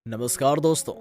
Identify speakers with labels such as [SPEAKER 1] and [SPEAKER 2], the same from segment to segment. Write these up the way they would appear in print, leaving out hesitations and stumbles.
[SPEAKER 1] नमस्कार दोस्तों।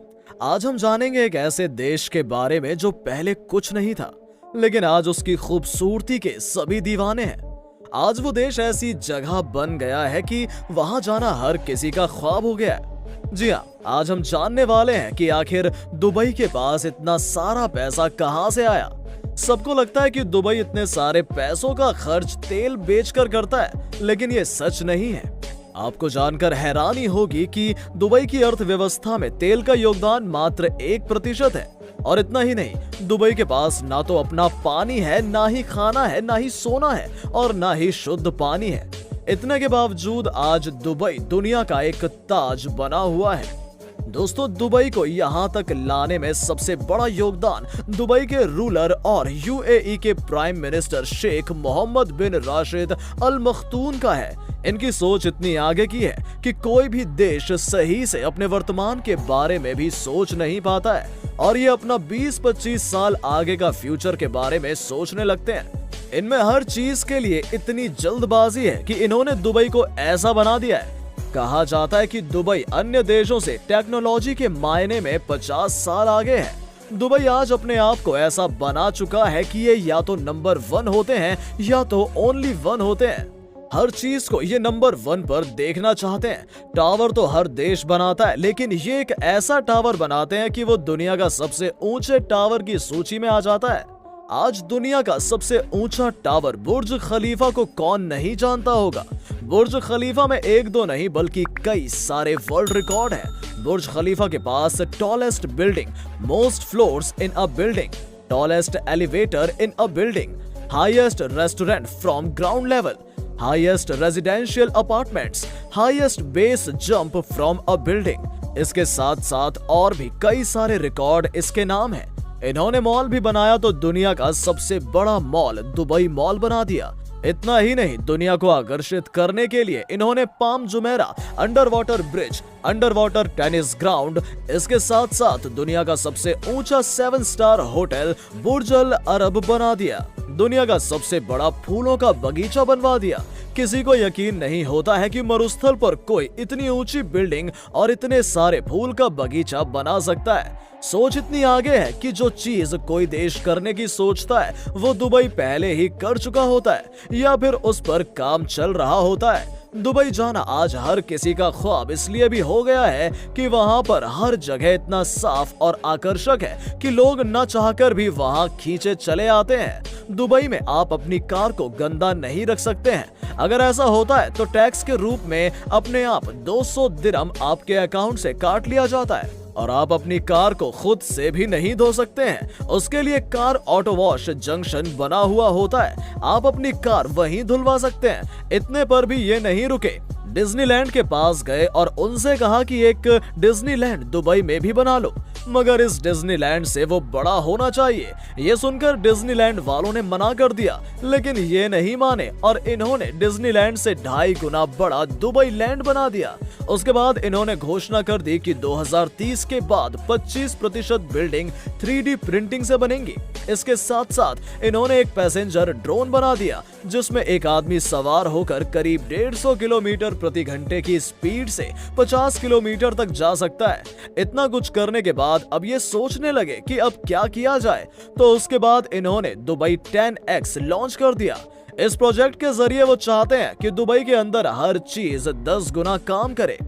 [SPEAKER 1] आज हम जानेंगे एक ऐसे देश के बारे में जो पहले कुछ नहीं था, लेकिन आज उसकी खूबसूरती के सभी दीवाने हैं। आज वो देश ऐसी जगह बन गया है कि वहां जाना हर किसी का ख्वाब हो गया है। जी हाँ, आज हम जानने वाले हैं कि आखिर दुबई के पास इतना सारा पैसा कहां से आया। सबको लगता है कि दुबई इतने सारे पैसों का खर्च तेल बेचकर करता है, लेकिन ये सच नहीं है। आपको जानकर हैरानी होगी कि दुबई की अर्थव्यवस्था में तेल का योगदान मात्र 1% है। और इतना ही नहीं, दुबई के पास ना तो अपना पानी है, ना ही खाना है, ना ही सोना है और ना ही शुद्ध पानी है। इतने के बावजूद आज दुबई दुनिया का एक ताज बना हुआ है। दोस्तों, दुबई को यहाँ तक लाने में सबसे बड़ा योगदान दुबई के रूलर और यूएई के प्राइम मिनिस्टर शेख मोहम्मद बिन राशिद अल मख्तूम का है। इनकी सोच इतनी आगे की है कि कोई भी देश सही से अपने वर्तमान के बारे में भी सोच नहीं पाता है और ये अपना 20-25 साल आगे का फ्यूचर के बारे में सोचने लगते हैं। इनमें हर चीज के लिए इतनी जल्दबाजी है कि इन्होंने दुबई को ऐसा बना दिया है। कहा जाता है कि दुबई अन्य देशों से टेक्नोलॉजी के मायने में 50 साल आगे है। दुबई आज अपने आप को ऐसा बना चुका है कि ये या तो नंबर 1 होते हैं या तो ओनली 1 होते हैं। हर चीज को ये नंबर 1 पर देखना चाहते हैं। टावर तो हर देश बनाता है, लेकिन ये एक ऐसा टावर बनाते हैं कि वो दुनिया का सबसे ऊंचे टावर की सूची में आ जाता है। आज दुनिया का सबसे ऊंचा टावर बुर्ज खलीफा को कौन नहीं जानता होगा। बुर्ज खलीफा में एक दो नहीं बल्कि कई सारे वर्ल्ड रिकॉर्ड हैं। बुर्ज खलीफा के पास tallest building, most floors in a building, tallest elevator in a building, highest restaurant from ground level, highest residential apartments, highest base jump from a building. इसके साथ साथ और भी कई सारे रिकॉर्ड इसके नाम हैं। इन्होंने मॉल भी बनाया तो दुनिया का सबसे बड़ा मॉल दुबई मॉल बना दिया। इतना ही नहीं, दुनिया को आकर्षित करने के लिए इन्होंने palm Jumeirah under water bridge, under water tennis ground, इसके साथ साथ दुनिया का सबसे ऊंचा 7 स्टार होटल बुर्ज अल अरब बना दिया। दुनिया का सबसे बड़ा फूलों का बगीचा बनवा दिया। किसी को यकीन नहीं होता है कि मरुस्थल पर कोई इतनी ऊंची बिल्डिंग और इतने सारे फूल का बगीचा बना सकता है। सोच इतनी आगे है कि जो चीज कोई देश करने की सोचता है वो दुबई पहले ही कर चुका होता है या फिर उस पर काम चल रहा होता है। दुबई जाना आज हर किसी का ख्वाब इसलिए भी हो गया है कि वहां पर हर जगह इतना साफ और आकर्षक है कि लोग न चाहकर भी वहां खींचे चले आते हैं। दुबई में आप अपनी कार को गंदा नहीं रख सकते हैं। अगर ऐसा होता है तो टैक्स के रूप में अपने आप 200 दिरहम आपके अकाउंट से काट लिया जाता है और आप अपनी कार को खुद से भी नहीं धो सकते हैं। उसके लिए कार ऑटो वॉश जंक्शन बना हुआ होता है, आप अपनी कार वहीं धुलवा सकते हैं। इतने पर भी ये नहीं रुके, डिज्नीलैंड के पास गए और उनसे कहा कि एक डिज्नीलैंड दुबई में भी बना लो, मगर इस डिज्नीलैंड से वो बड़ा होना चाहिए। ये सुनकर डिज्नीलैंड वालों ने मना कर दिया, लेकिन ये नहीं माने और इन्होंने डिज्नीलैंड से 2.5 गुना बड़ा दुबई लैंड बना दिया। उसके बाद इन्होंने घोषणा कर दी कि 2030 के बाद 25% बिल्डिंग 3D प्रिंटिंग से बनेंगी। इसके साथ साथ इन्होंने एक पैसेंजर ड्रोन बना दिया जिसमें एक आदमी सवार होकर करीब 150 किलोमीटर प्रति घंटे की स्पीड से 50 किलोमीटर तक जा सकता है। इतना कुछ करने के बाद अब ये सोचने लगे कि अब क्या किया जाए, तो उसके बाद इन्होंने दुबई 10X लॉन्च कर दिया। इस प्रोजेक्ट के जरिए वो चाहते हैं कि दुबई के अंदर हर चीज 10 गुना काम करे।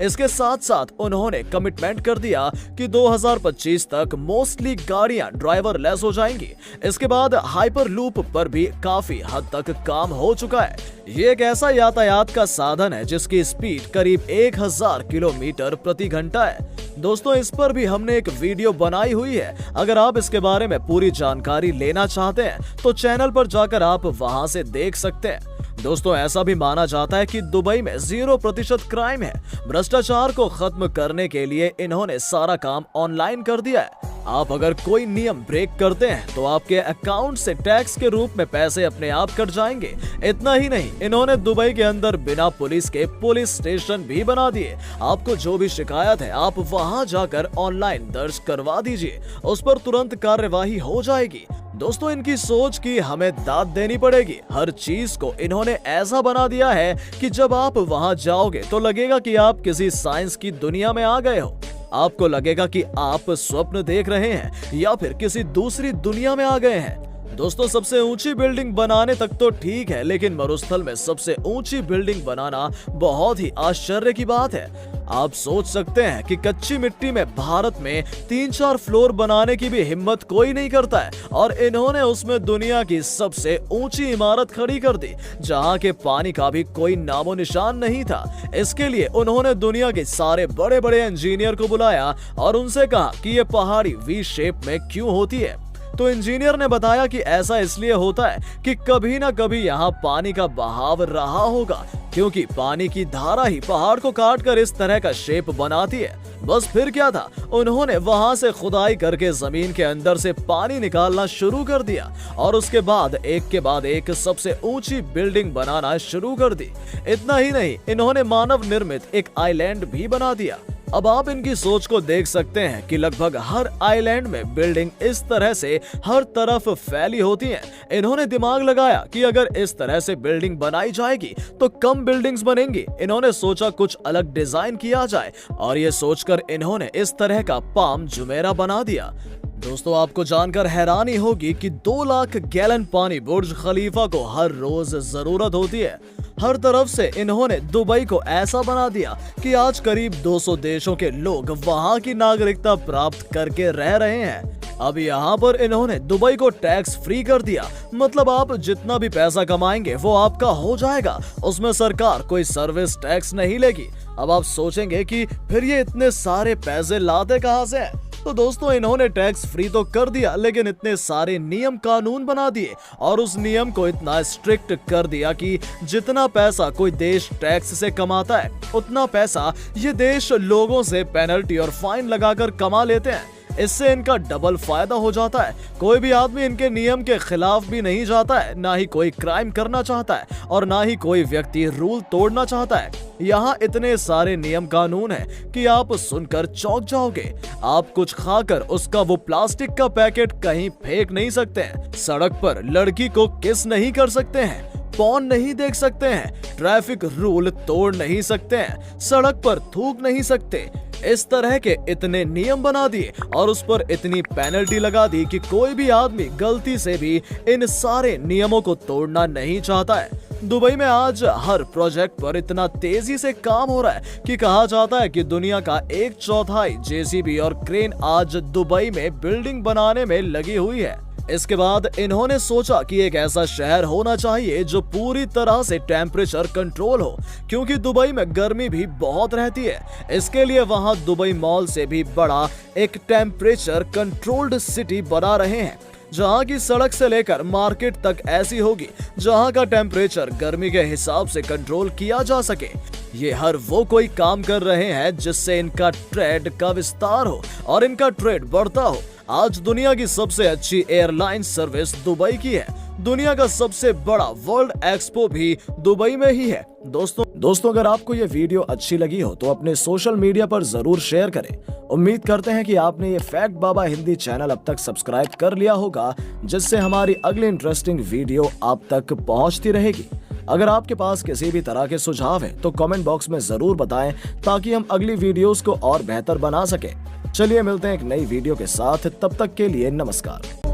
[SPEAKER 1] इसके साथ साथ उन्होंने कमिटमेंट कर दिया कि 2025 तक मोस्टली गाड़ियां ड्राइवरलेस हो जाएंगी। इसके बाद हाइपर लूप पर भी काफी हद तक काम हो चुका है। ये एक ऐसा यातायात का साधन है जिसकी स्पीड करीब 1000 किलोमीटर प्रति घंटा है। दोस्तों, इस पर भी हमने एक वीडियो बनाई हुई है। अगर आप इसके बारे में पूरी जानकारी लेना चाहते हैं तो चैनल पर जाकर आप वहां से देख सकते हैं। दोस्तों, ऐसा भी माना जाता है कि दुबई में 0% क्राइम है। भ्रष्टाचार को खत्म करने के लिए इन्होंने सारा काम ऑनलाइन कर दिया है। आप अगर कोई नियम ब्रेक करते हैं तो आपके अकाउंट से टैक्स के रूप में पैसे अपने आप कट जाएंगे। इतना ही नहीं, इन्होंने दुबई के अंदर बिना पुलिस के पुलिस स्टेशन भी बना दिए। आपको जो भी शिकायत है आप वहां जाकर ऑनलाइन दर्ज करवा दीजिए, उस पर तुरंत कार्यवाही हो जाएगी। दोस्तों, इनकी सोच की हमें दाद देनी पड़ेगी। हर चीज को इन्होंने ऐसा बना दिया है कि जब आप वहां जाओगे तो लगेगा कि आप किसी साइंस की दुनिया में आ गए हो। आपको लगेगा कि आप स्वप्न देख रहे हैं या फिर किसी दूसरी दुनिया में आ गए हैं। दोस्तों, सबसे ऊंची बिल्डिंग बनाने तक तो ठीक है, लेकिन मरुस्थल में सबसे ऊंची बिल्डिंग बनाना बहुत ही आश्चर्य की बात है। आप सोच सकते हैं कि कच्ची मिट्टी में भारत में 3-4 फ्लोर बनाने की भी हिम्मत कोई नहीं करता है, और इन्होंने उसमें दुनिया की सबसे ऊंची इमारत खड़ी कर दी, जहां के पानी का भी कोई नामो निशान नहीं था। इसके लिए उन्होंने दुनिया के सारे बड़े बड़े इंजीनियर को बुलाया और उनसे कहा कि ये पहाड़ी वी शेप में क्यों होती है। तो इंजीनियर ने बताया कि ऐसा इसलिए होता है कि कभी ना कभी यहाँ पानी का बहाव रहा होगा, क्योंकि पानी की धारा ही पहाड़ को काट कर इस तरह का शेप बनाती है। बस फिर क्या था, उन्होंने वहां से खुदाई करके जमीन के अंदर से पानी निकालना शुरू कर दिया और उसके बाद एक के बाद एक सबसे ऊंची बिल्डिंग बनाना शुरू कर दी। इतना ही नहीं, इन्होंने मानव निर्मित एक आइलैंड भी बना दिया। अब आप इनकी सोच को देख सकते हैं कि लगभग हर आइलैंड में बिल्डिंग इस तरह से हर तरफ फैली होती हैं। इन्होंने दिमाग लगाया कि अगर इस तरह से बिल्डिंग बनाई जाएगी तो कम बिल्डिंग्स बनेंगी। इन्होंने सोचा कुछ अलग डिजाइन किया जाए और ये सोचकर इन्होंने इस तरह का पाम जुमेरा बना दिया। दोस्तों, आपको जानकर हैरानी होगी कि 2 लाख गैलन पानी बुर्ज खलीफा को हर रोज जरूरत होती है। हर तरफ से इन्होंने दुबई को ऐसा बना दिया कि आज करीब 200 देशों के लोग वहां की नागरिकता प्राप्त करके रह रहे हैं। अब यहाँ पर इन्होंने दुबई को टैक्स फ्री कर दिया, मतलब आप जितना भी पैसा कमाएंगे वो आपका हो जाएगा, उसमें सरकार कोई सर्विस टैक्स नहीं लेगी। अब आप सोचेंगे कि फिर ये इतने सारे पैसे लाते कहां से हैं? तो दोस्तों, इन्होंने टैक्स फ्री तो कर दिया, लेकिन इतने सारे नियम कानून बना दिए और उस नियम को इतना स्ट्रिक्ट कर दिया कि जितना पैसा कोई देश टैक्स से कमाता है, उतना पैसा ये देश लोगों से पेनल्टी और फाइन लगाकर कमा लेते हैं। इससे इनका डबल फायदा हो जाता है। कोई भी आदमी इनके नियम के खिलाफ भी नहीं जाता है, ना ही कोई क्राइम करना चाहता है और ना ही कोई व्यक्ति रूल तोड़ना चाहता है। यहाँ इतने सारे नियम कानून हैं कि आप सुनकर चौंक जाओगे। आप कुछ खाकर उसका वो प्लास्टिक का पैकेट कहीं फेंक नहीं सकते हैं, सड़क पर लड़की को किस नहीं कर सकते हैं, पॉर्न नहीं देख सकते हैं, ट्रैफिक रूल तोड़ नहीं सकते हैं, सड़क पर थूक नहीं सकते। इस तरह के इतने नियम बना दिए और उस पर इतनी पेनल्टी लगा दी कि कोई भी आदमी गलती से भी इन सारे नियमों को तोड़ना नहीं चाहता है। दुबई में आज हर प्रोजेक्ट पर इतना तेजी से काम हो रहा है कि कहा जाता है कि दुनिया का 1/4 जेसीबी और क्रेन आज दुबई में बिल्डिंग बनाने में लगी हुई है। इसके बाद इन्होंने सोचा कि एक ऐसा शहर होना चाहिए जो पूरी तरह से टेम्परेचर कंट्रोल हो, क्योंकि दुबई में गर्मी भी बहुत रहती है। इसके लिए वहां दुबई मॉल से भी बड़ा एक टेम्परेचर कंट्रोल्ड सिटी बना रहे हैं, जहां की सड़क से लेकर मार्केट तक ऐसी होगी जहां का टेम्परेचर गर्मी के हिसाब से कंट्रोल किया जा सके। ये हर वो कोई काम कर रहे हैं जिससे इनका ट्रेड का विस्तार हो और इनका ट्रेड बढ़ता हो। आज दुनिया की सबसे अच्छी एयरलाइन सर्विस दुबई की है। दुनिया का सबसे बड़ा वर्ल्ड एक्सपो भी दुबई में ही है। दोस्तों, अगर आपको ये वीडियो अच्छी लगी हो तो अपने सोशल मीडिया पर जरूर शेयर करें। उम्मीद करते हैं कि आपने ये फैक्ट बाबा हिंदी चैनल अब तक सब्सक्राइब कर लिया होगा, जिससे हमारी अगली इंटरेस्टिंग वीडियो आप तक पहुंचती रहेगी। अगर आपके पास किसी भी तरह के सुझाव हैं तो कमेंट बॉक्स में जरूर बताएं, ताकि हम अगली वीडियोस को और बेहतर बना सकें। चलिए मिलते हैं एक नई वीडियो के साथ, तब तक के लिए नमस्कार।